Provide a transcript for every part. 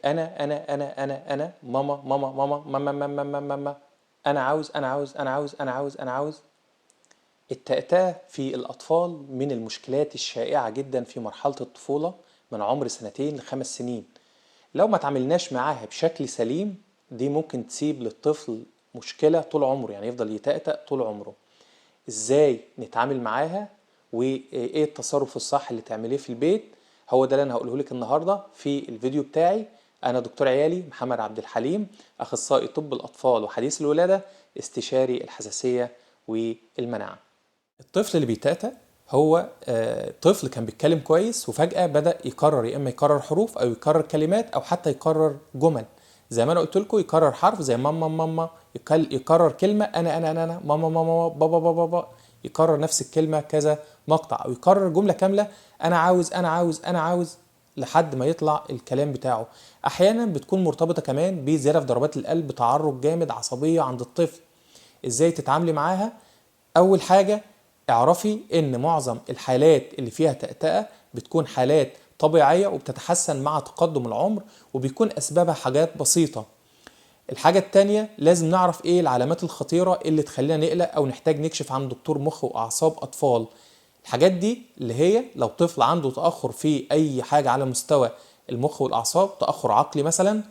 انا ماما ماما ماما ماما ماما ماما ماما، انا عاوز انا عاوز انا عاوز انا عاوز انا عاوز. التأتأة في الأطفال من المشكلات الشائعة جدا في مرحلة الطفولة من عمر 2 ل5 سنين. لو ما تعاملناش معاها بشكل سليم دي ممكن تسيب للطفل مشكلة طول عمره، يعني يفضل يتأتأ طول عمره. ازاي نتعامل معاها وايه التصرف الصح اللي تعمليه في البيت؟ هو ده اللي انا هقوله لك النهارده في الفيديو بتاعي. انا دكتور عيالي محمد عبد الحليم، اخصائي طب الاطفال وحديث الولاده، استشاري الحساسيه والمناعه. الطفل اللي بيتأتأ هو طفل كان بيتكلم كويس وفجأة بدأ يكرر، يا إما يكرر حروف أو يكرر كلمات أو حتى يكرر جمل. زي ما أنا قلت لكم، يكرر حرف زي ماما ماما، يكرر كلمة أنا ماما ماما بابا بابا بابا، يكرر نفس الكلمة كذا مقطع، أو يكرر جملة كاملة أنا عاوز أنا عاوز أنا عاوز لحد ما يطلع الكلام بتاعه. أحيانا بتكون مرتبطة كمان بزيادة في ضربات القلب، تعرج جامد، عصبية عند الطفل. إزاي تتعاملي معاها؟ أول حاجة اعرفي ان معظم الحالات اللي فيها تأتأة بتكون حالات طبيعية وبتتحسن مع تقدم العمر، وبيكون اسبابها حاجات بسيطة. الحاجة التانية لازم نعرف ايه العلامات الخطيرة اللي تخلينا نقلق او نحتاج نكشف عن دكتور مخ واعصاب اطفال. الحاجات دي اللي هي لو طفل عنده تأخر في اي حاجة على مستوى المخ والاعصاب، تأخر عقلي مثلا،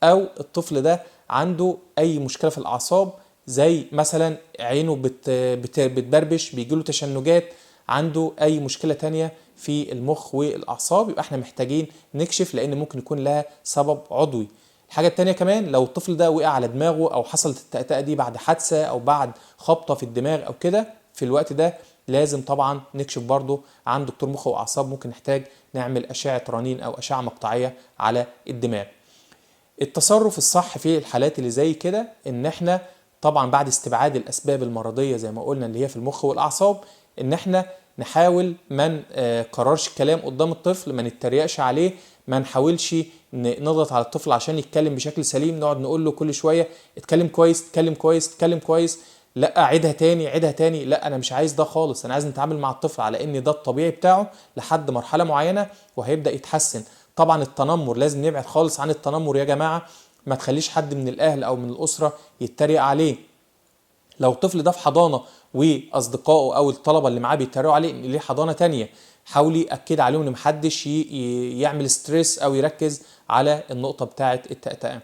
او الطفل ده عنده اي مشكلة في الاعصاب، زي مثلا عينه بتبربش، بيجيله تشنجات، عنده اي مشكلة تانية في المخ والاعصاب، يبقى احنا محتاجين نكشف لان ممكن يكون لها سبب عضوي. الحاجة التانية كمان لو الطفل ده وقع على دماغه او حصلت التأتأة دي بعد حادثة او بعد خبطة في الدماغ او كده، في الوقت ده لازم طبعا نكشف برضه عن دكتور مخ واعصاب. ممكن نحتاج نعمل اشعة رنين او اشعة مقطعية على الدماغ. التصرف الصح في الحالات اللي زي كده ان احنا طبعا بعد استبعاد الاسباب المرضيه زي ما قلنا اللي هي في المخ والاعصاب، ان احنا نحاول ما نكررش الكلام قدام الطفل، ما نتريقش عليه، ما نحاولش نضغط على الطفل عشان يتكلم بشكل سليم، نقعد نقول له كل شويه اتكلم كويس اتكلم كويس اتكلم كويس، لا عيدها تاني عيدها تاني. لا، انا مش عايز ده خالص. انا عايز نتعامل مع الطفل على ان ده الطبيعي بتاعه لحد مرحله معينه وهيبدا يتحسن. طبعا التنمر لازم نبعد خالص عن التنمر يا جماعه. ما تخليش حد من الاهل او من الاسره يتريق عليه. لو الطفل ده في حضانه واصدقائه او الطلبه اللي معاه بيتريقوا عليه ان ليه حضانه تانية، حاولي اكد عليهم ان محدش يعمل ستريس او يركز على النقطه بتاعه التأتأة.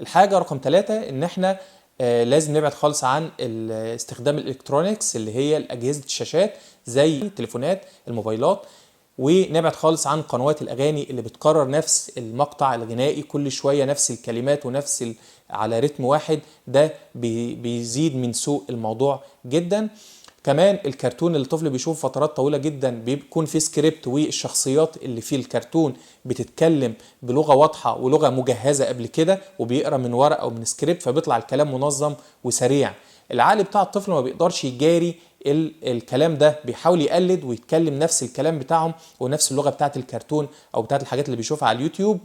الحاجه رقم 3 ان احنا لازم نبعد خالص عن استخدام الالكترونيكس اللي هي اجهزه الشاشات زي التليفونات الموبايلات، ونبعد خالص عن قنوات الاغاني اللي بتكرر نفس المقطع الغنائي كل شويه، نفس الكلمات ونفس على رتم واحد. ده بيزيد من سوء الموضوع جدا. كمان الكرتون اللي الطفل بيشوفه فترات طويله جدا بيكون فيه سكريبت، والشخصيات اللي في الكرتون بتتكلم بلغه واضحه ولغه مجهزه قبل كده، وبيقرا من ورق او من سكريبت، فبيطلع الكلام منظم وسريع. العقل بتاع الطفل ما بيقدرش يجاري الكلام ده، بيحاول يقلد ويتكلم نفس الكلام بتاعهم ونفس اللغه بتاعت الكرتون او بتاعت الحاجات اللي بيشوفها على اليوتيوب،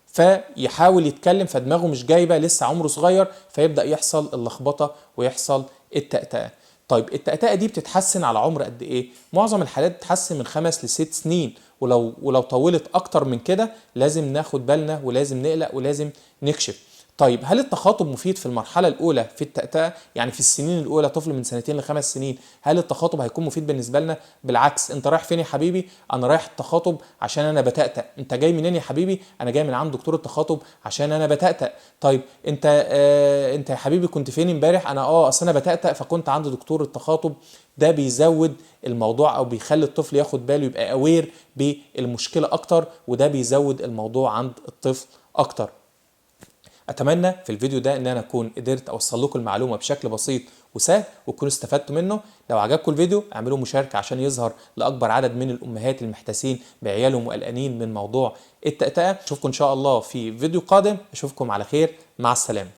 فيحاول يتكلم فدماغه مش جايبه، لسه عمره صغير، فيبدا يحصل اللخبطه ويحصل التأتأة. طيب التأتأة دي بتتحسن على عمر قد ايه؟ معظم الحالات بتتحسن من 5 ل6 سنين، ولو طولت اكتر من كده لازم ناخد بالنا ولازم نقلق ولازم نكشف. طيب هل التخاطب مفيد في المرحله الاولى في التأتأة؟ يعني في السنين الاولى، طفل من 2 ل5 سنين، هل التخاطب هيكون مفيد بالنسبه لنا؟ بالعكس. انت رايح فين يا حبيبي؟ انا رايح التخاطب عشان انا بتأتأ. انت جاي منين يا حبيبي؟ انا جاي من عند دكتور التخاطب عشان انا بتأتأ. طيب انت يا حبيبي كنت فين امبارح؟ انا اصل انا بتأتأ فكنت عند دكتور التخاطب. ده بيزود الموضوع او بيخلي الطفل ياخد باله، يبقى اوير بالمشكله اكتر، وده بيزود الموضوع عند الطفل اكتر. اتمنى في الفيديو ده ان انا اكون قدرت اوصل لكم المعلومه بشكل بسيط وسهل وتكونوا استفدتوا منه. لو عجبكم الفيديو اعملوا مشاركه عشان يظهر لاكبر عدد من الامهات المحتاسين بعيالهم وقلقانين من موضوع التأتأة. اشوفكم ان شاء الله في فيديو قادم. اشوفكم على خير، مع السلامه.